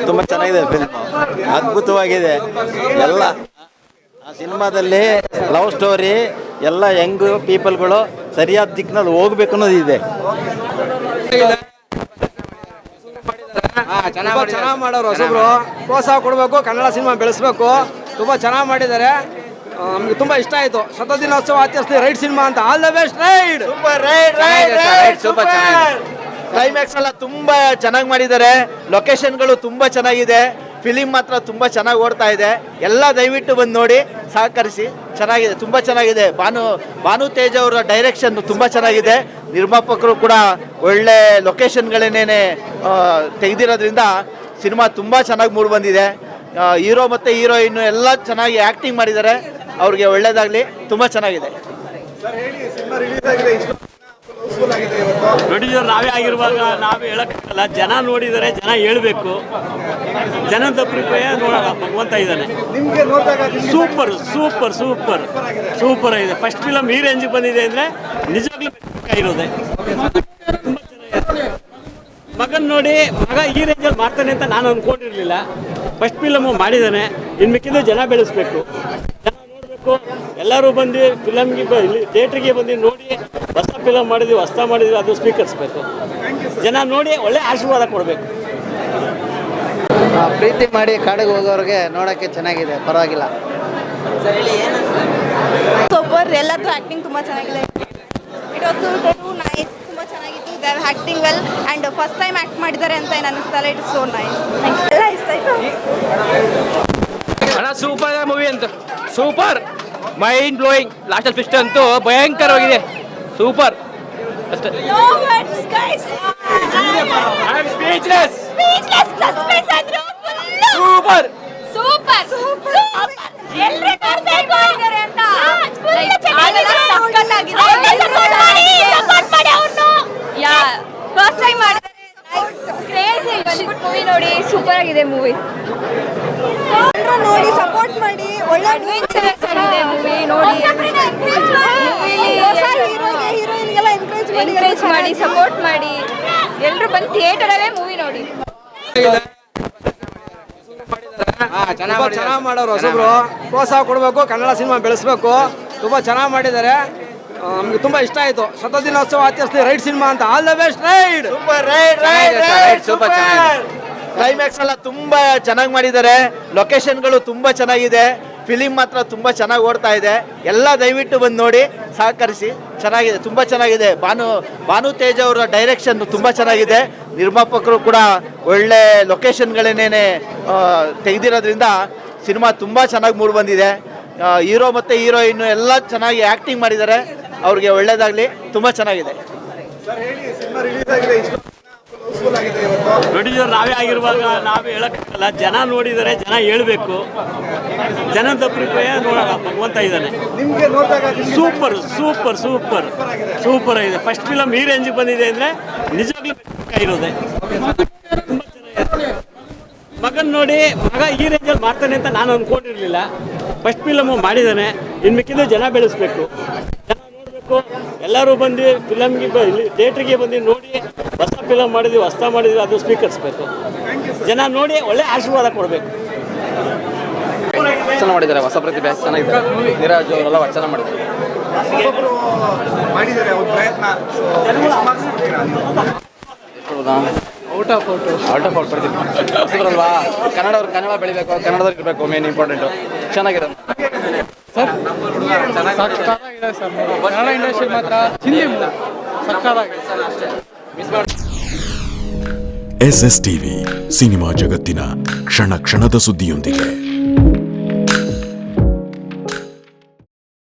ತುಂಬ ಚೆನ್ನಾಗಿದೆ ಫಿಲ್ಮ್, ಅದ್ಭುತವಾಗಿದೆ. ಎಲ್ಲ ಆ ಸಿನಿಮಾದಲ್ಲಿ ಲವ್ ಸ್ಟೋರಿ ಎಲ್ಲ ಯಂಗ್ ಪೀಪಲ್ಗಳು ಸರಿಯಾದ ದಿಕ್ಕಿನಲ್ಲಿ ಹೋಗ್ಬೇಕು ಅನ್ನೋದು ಇದೆ. ಚೆನ್ನಾಗಿ ಮಾಡೋರು ಹೊಸಬ್ರು, ಪ್ರೋತ್ಸಾಹ ಕೊಡಬೇಕು, ಕನ್ನಡ ಸಿನಿಮಾ ಬೆಳೆಸಬೇಕು. ತುಂಬ ಚೆನ್ನಾಗಿ ಮಾಡಿದ್ದಾರೆ, ನಮ್ಗೆ ತುಂಬ ಇಷ್ಟ ಆಯಿತು. ಶತದಿನೋತ್ಸವ ಆಚರಿಸ್ತೀವಿ ರೈಡ್ ಸಿನಿಮಾ ಅಂತ. All the best ride. Super ride super climax ಎಲ್ಲ ತುಂಬ ಚೆನ್ನಾಗಿ ಮಾಡಿದ್ದಾರೆ. ಲೊಕೇಶನ್ಗಳು ತುಂಬ ಚೆನ್ನಾಗಿದೆ. ಫಿಲಿಮ್ ಮಾತ್ರ ತುಂಬ ಚೆನ್ನಾಗಿ ಓಡ್ತಾ ಇದೆ. ಎಲ್ಲ ದಯವಿಟ್ಟು ಬಂದು ನೋಡಿ, ಸಹಕರಿಸಿ. ಚೆನ್ನಾಗಿದೆ, ತುಂಬ ಚೆನ್ನಾಗಿದೆ. ಭಾನು ತೇಜ್ ಅವರ ಡೈರೆಕ್ಷನ್ ತುಂಬ ಚೆನ್ನಾಗಿದೆ. ನಿರ್ಮಾಪಕರು ಕೂಡ ಒಳ್ಳೆ ಲೊಕೇಶನ್ಗಳನ್ನೇ ತೆಗೆದಿರೋದ್ರಿಂದ ಸಿನಿಮಾ ತುಂಬ ಚೆನ್ನಾಗಿ ಮೂಡಿ ಬಂದಿದೆ. ಹೀರೋ ಮತ್ತು ಹೀರೋಯಿನ್ ಎಲ್ಲ ಚೆನ್ನಾಗಿ ಆ್ಯಕ್ಟಿಂಗ್ ಮಾಡಿದ್ದಾರೆ. ಅವ್ರಿಗೆ ಒಳ್ಳೇದಾಗಲಿ. ತುಂಬ ಚೆನ್ನಾಗಿದೆ. ಪ್ರೊಡ್ಯೂಸರ್ ನಾವೇ ಆಗಿರುವಾಗ ನಾವೇ ಹೇಳೋಕ್ಕಾಗಲ್ಲ. ಜನ ನೋಡಿದರೆ ಜನ ಹೇಳಬೇಕು. ಜನದ ಅಭಿಪ್ರಾಯ ನೋಡೋಣ. ಭಗವಂತ ಇದ್ದಾನೆ. ಸೂಪರ್ ಸೂಪರ್ ಸೂಪರ್ ಸೂಪರ್ ಆಗಿದೆ. ಫಸ್ಟ್ ಫಿಲಮ್ ಈ ರೇಂಜಿಗೆ ಬಂದಿದೆ ಅಂದರೆ ನಿಜವಾಗ್ಲೂ ಇರೋದೆ. ತುಂಬ ಚೆನ್ನಾಗಿದೆ. ಮಗನ ನೋಡಿ, ಮಗ ಈ ರೇಂಜಲ್ಲಿ ಮಾಡ್ತಾನೆ ಅಂತ ನಾನು ಅಂದ್ಕೊಂಡಿರಲಿಲ್ಲ. ಫಸ್ಟ್ ಫಿಲಮು ಮಾಡಿದ್ದಾನೆ. ಇನ್ನು ಮಿಕ್ಕಿದ್ದು ಜನ ಬೆಳೆಸ್ಬೇಕು, ಜನ ನೋಡಬೇಕು. ಎಲ್ಲರೂ ಬಂದು ಫಿಲಮ್ಗೆ ಇಲ್ಲಿ ಥಿಯೇಟ್ರಿಗೆ ಬಂದು ನೋಡಿ, ಹೊಸ ಫಿಲಮ್ ಮಾಡಿದ್ವಿ, ಅದು ಸ್ವೀಕರಿಸ್ಬೇಕು. ಜನ ನೋಡಿ ಒಳ್ಳೆ ಆಶೀರ್ವಾದ ಕೊಡಬೇಕು. ಪ್ರೀತಿ ಮಾಡಿ ಕಾಡಿಗೆ ಹೋಗೋರಿಗೆ ನೋಡೋಕ್ಕೆ ಚೆನ್ನಾಗಿದೆ, ಪರವಾಗಿಲ್ಲ. ಸೂಪರ್. ಎಲ್ಲರದ್ದು ಆ್ಯಕ್ಟಿಂಗ್ ತುಂಬ ಚೆನ್ನಾಗಿದೆ. It was too nice. ತುಂಬ ಚೆನ್ನಾಗಿತ್ತು. They are acting well and first time act ಮಾಡಿದ್ದಾರೆ ಅಂತ ಏನು ಅನ್ನಿಸ್ತಲ್ಲ. It is so nice. ಎಲ್ಲ ಇಷ್ಟ ಆಯಿತು ಅಣ್ಣ. ಸೂಪರ್ ಮೂವಿ ಅಂತ, ಸೂಪರ್, ಮೈಂಡ್ ಬ್ಲೋಯಿಂಗ್. ಲಾಸ್ಟಲ್ಲಿ ಟ್ವಿಸ್ಟ್ ಅಂತೂ ಭಯಂಕರವಾಗಿದೆ. ಸೂಪರ್ ಅಷ್ಟೇ. Super super super. ಎಲ್ಲರೂ ನೋಡಬೇಕು ಅಂತ ಫಸ್ಟ್ ಟೈಮ್ ಮಾಡಿದ್ದಾರೆ. ಕ್ರೇಜಿ ಮೂವಿ ನೋಡಿ, ಸೂಪರ್ ಆಗಿದೆ ಮೂವಿ. ನೋಡಿ ಸಪೋರ್ಟ್ ಮಾಡಿ. ಒಳ್ಳೆ ಅಡ್ವೆಂಚರ್ ಆಗಿದೆ ಮೂವಿ ನೋಡಿ. ಹೀರೋಯಿನ್ಗೆಲ್ಲ ಎನ್ಕರೇಜ್ ಮಾಡಿ, ಸಪೋರ್ಟ್ ಮಾಡಿ. ಎಲ್ಲರೂ ಬಂದು ಥಿಯೇಟರಲ್ಲೇ ಮೂವಿ ನೋಡಿ. ಚೆನ್ನಾಗಿ ಮಾಡೋರು ಹೊಸಬ್ರು, ಪ್ರೋತ್ಸಾಹ ಕೊಡಬೇಕು, ಕನ್ನಡ ಸಿನಿಮಾ ಬೆಳೆಸಬೇಕು. ತುಂಬ ಚೆನ್ನಾಗಿ ಮಾಡಿದ್ದಾರೆ, ನಮ್ಗೆ ತುಂಬ ಇಷ್ಟ ಆಯಿತು. ಶತದಿನೋತ್ಸವ ಆಚರಿಸ್ತೀವಿ ರೈಡ್ ಸಿನಿಮಾ ಅಂತ. All the best ride. Super ride super climax ಎಲ್ಲ ತುಂಬ ಚೆನ್ನಾಗಿ ಮಾಡಿದ್ದಾರೆ. ಲೊಕೇಶನ್ಗಳು ತುಂಬ ಚೆನ್ನಾಗಿದೆ. ಫಿಲಿಮ್ ಮಾತ್ರ ತುಂಬ ಚೆನ್ನಾಗಿ ಓಡ್ತಾ ಇದೆ. ಎಲ್ಲ ದಯವಿಟ್ಟು ಬಂದು ನೋಡಿ, ಸಹಕರಿಸಿ. ಚೆನ್ನಾಗಿದೆ, ತುಂಬ ಚೆನ್ನಾಗಿದೆ. ಭಾನು ತೇಜ್ ಅವರ ಡೈರೆಕ್ಷನ್ ತುಂಬ ಚೆನ್ನಾಗಿದೆ. ನಿರ್ಮಾಪಕರು ಕೂಡ ಒಳ್ಳೆ ಲೊಕೇಶನ್ಗಳನ್ನೇ ತೆಗೆದಿರೋದ್ರಿಂದ ಸಿನಿಮಾ ತುಂಬ ಚೆನ್ನಾಗಿ ಮೂಡಿ ಬಂದಿದೆ. ಹೀರೋ ಮತ್ತು ಹೀರೋಯಿನ್ ಎಲ್ಲ ಚೆನ್ನಾಗಿ ಆ್ಯಕ್ಟಿಂಗ್ ಮಾಡಿದ್ದಾರೆ. ಅವ್ರಿಗೆ ಒಳ್ಳೇದಾಗಲಿ. ತುಂಬ ಚೆನ್ನಾಗಿದೆ. ಪ್ರೊಡ್ಯೂಸರ್ ನಾವೇ ಆಗಿರುವಾಗ ನಾವೇ ಹೇಳೋಕ್ಕಾಗಲ್ಲ. ಜನ ನೋಡಿದರೆ ಜನ ಹೇಳಬೇಕು. ಜನದ ಅಭಿಪ್ರಾಯ ನೋಡೋಣ. ಭಗವಂತ ಇದ್ದಾನೆ. ಸೂಪರ್ ಸೂಪರ್ ಸೂಪರ್ ಸೂಪರ್ ಆಗಿದೆ. ಫಸ್ಟ್ ಫಿಲಮ್ ಈ ರೇಂಜಿಗೆ ಬಂದಿದೆ ಅಂದರೆ ನಿಜವಾಗ್ಲೂ ಇರೋದೆ. ತುಂಬ ಚೆನ್ನಾಗಿದೆ. ಮಗನ ನೋಡಿ, ಮಗ ಈ ರೇಂಜಲ್ಲಿ ಮಾಡ್ತಾನೆ ಅಂತ ನಾನು ಅಂದ್ಕೊಂಡಿರಲಿಲ್ಲ. ಫಸ್ಟ್ ಫಿಲಮು ಮಾಡಿದ್ದಾನೆ. ಇನ್ನು ಮಿಕ್ಕಿದ್ದು ಜನ ಬೆಳೆಸ್ಬೇಕು, ಜನ ನೋಡಬೇಕು. ಎಲ್ಲರೂ ಬಂದು ಫಿಲಮ್ಗೆ ಇಲ್ಲಿ ಥಿಯೇಟ್ರಿಗೆ ಬಂದು ನೋಡಿ, ಹೊಸ ಫಿಲಮ್ ಮಾಡಿದ್ವಿ, ಅದು ಸ್ವೀಕರಿಸ್ಬೇಕು. ಜನ ನೋಡಿ ಒಳ್ಳೆ ಆಶೀರ್ವಾದ ಕೊಡಬೇಕು. ಚೆನ್ನಾಗಿ ಮಾಡಿದ್ದಾರೆ. ಹೊಸ ಪ್ರತಿಭೆ ಚೆನ್ನಾಗಿದೆ. ನೀರಾಜ್ ಅವರೆಲ್ಲ ಚೆನ್ನಾಗಿ ಮಾಡಿದ್ದಾರೆ. ಔಟ್ ಆಫ್ ಔಟ್ ಬರ್ತೀವಿ. ಹೊಸಬ್ರಲ್ವಾ, ಕನ್ನಡ ಬೆಳಿಬೇಕು, ಕನ್ನಡದವ್ರು ಇರಬೇಕು, ಮೇನ್ ಇಂಪಾರ್ಟೆಂಟು. ಚೆನ್ನಾಗಿದೆ ಸರ್, ಸಕ್ಕತ್ತಾಗಿದೆ ಸರ್. ಕನ್ನಡ ಇಂಡಸ್ಟ್ರಿ ಮಾತ್ರ ಚಿಂದಿ ಸಕ್ಕತ್ತಾಗಿದೆ. SS ಟಿವಿ ಸಿನಿಮಾ ಜಗತ್ತಿನ ಕ್ಷಣ ಕ್ಷಣದ ಸುದ್ದಿಯೊಂದಿಗೆ.